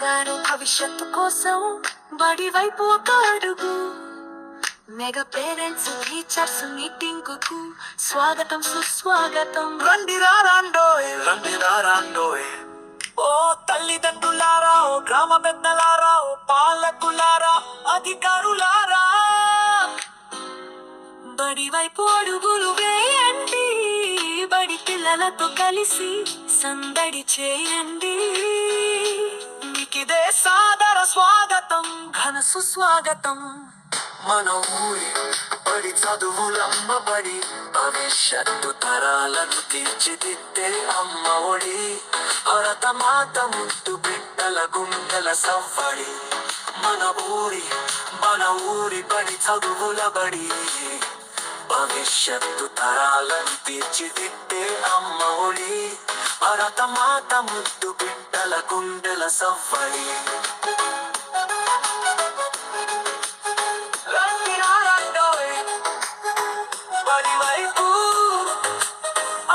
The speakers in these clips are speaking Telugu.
బంగారు భవిష్యత్తు కోసం బడి వైపు ఒక అడుగు. మెగా పేరెంట్స్ టీచర్స్ మీటింగ్ కు స్వాగతం సుస్వాగతం. రండిరాండోయ్ ఓ తల్లిదండ్రులారా, ఓ గ్రామ పెద్దలారా, ఓ పాలకులారా, అధికారులారా, బడి వైపు అడుగులు వేయండి. బడి పిల్లలతో కలిసి సందడి చేయండి. మీకిదే సాదర స్వాగతం, ఘన సుస్వాగతం. మన ఊరి బడి చదువులమ్మ బడి, భవిష్యత్తు తరాలను తీర్చిదిద్దే అమ్మ ఒడి, భరతమాత ముద్దు బిడ్డల గుండెల సవ్వడి. మన ఊరి బడి చదువుల బడి, భవిష్యత్తు తరాలను తీర్చిదిద్దే అమ్మ ఒడి, భరతమాత ముద్దు బిడ్డల గుండెల సవ్వడి.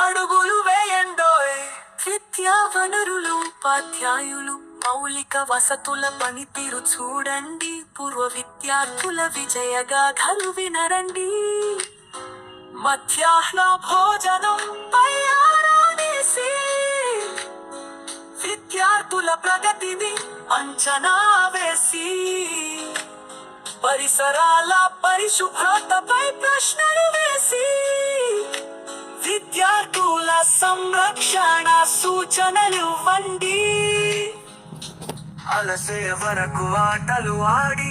అడుగులు వేయండోయ్. విద్యా వనరులు, ఉపాధ్యాయులు, మౌలిక వసతుల పనితీరు చూడండి. పూర్వ విద్యార్థుల విజయగాథలు వినరండి. మధ్యాహ్న భోజనం పై ఆరానేసి విద్యార్థుల ప్రగతిని అంచనా వేసి, పరిసరాల పరిశుభ్రతపై ప్రశ్నలు వేసి, విద్యార్థుల సంరక్షణ సూచనలు ఇవ్వండి. అలసే వరకు ఆటలు ఆడి,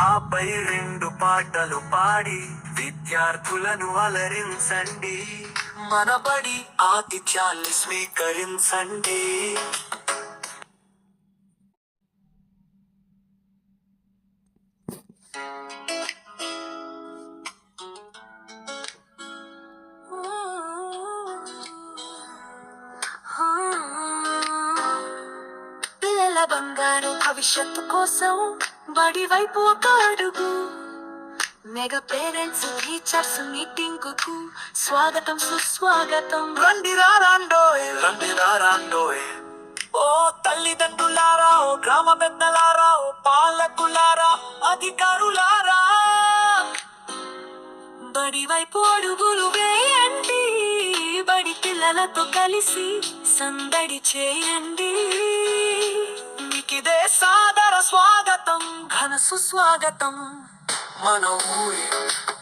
ఆపై 2 పాటలు పాడి, విద్యార్థులను అలరించండి. మన బడి ఆతిథ్యాన్ని స్వీకరించండి. పిల్లల బంగారు భవిష్యత్తు కోసం బడి వైపు ఒక అడుగు. మెగా పేరెంట్స్ టీచర్స్ మీటింగ్ కు స్వాగతం సుస్వాగతం. రండిరాండోయ్ ఓ తల్లిదండ్రులారా, ఓ గ్రామ పెద్దలారా, ఓ పాలకులారా, అధికారులారా, బడి వైపు అడుగులు వేయండి. బడి పిల్లలతో కలిసి సందడి చేయండి. మీకిదే సాదర స్వాగతం, ఘన సుస్వాగతం. మన ఊరి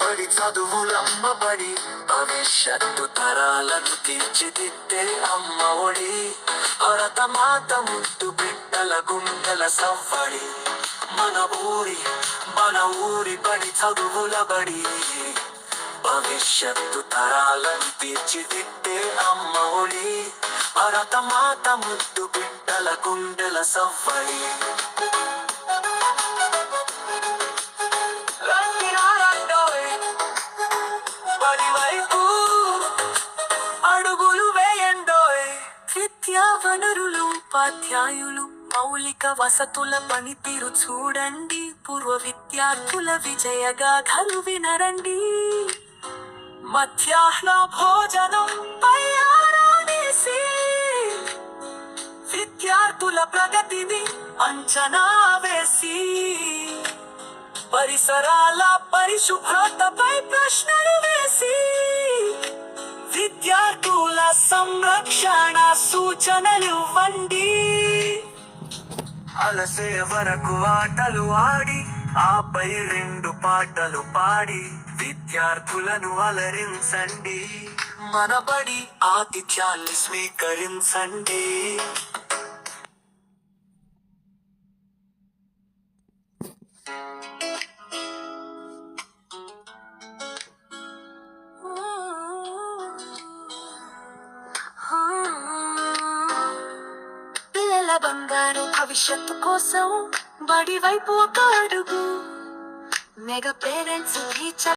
బడి చదువులమ్మ బడి, భవిష్యత్తు తరాలను తీర్చిదిద్దే అమ్మ ఒడి, భరతమాత ముద్దు బిడ్డల గుండెల సవ్వడి. మన ఊరి బడి చదువుల బడి, భవిష్యత్తు తరాలను తీర్చిదిద్దే అమ్మ ఒడి, భరతమాత ముద్దు బిడ్డల గుండెల సవ్వడి. అడుగులు వేయండోయ్. విద్యా వనరులు, ఉపాధ్యాయులు, మౌలిక వసతుల పనితీరు చూడండి. పూర్వ విద్యార్థుల విజయగాథలు వినరండి. మధ్యాహ్న భోజనం పై ఆరానేసి విద్యార్థుల ప్రగతిని అంచనా వేసి, పరిసరాల పరిశుభ్రతపై ప్రశ్నలు వేసి, విద్యార్థుల సంరక్షణ సూచనలు ఇవ్వండి. అలసే వరకు ఆటలు ఆడి, ఆపై 2 పాటలు పాడి, విద్యార్థులను అలరించండి. మన బడి ఆతిథ్యాన్ని స్వీకరించండి. పిల్లల బంగారు భవిష్యత్తు కోసం బడి వైపు ఒక అడుగు. Mega parents teacher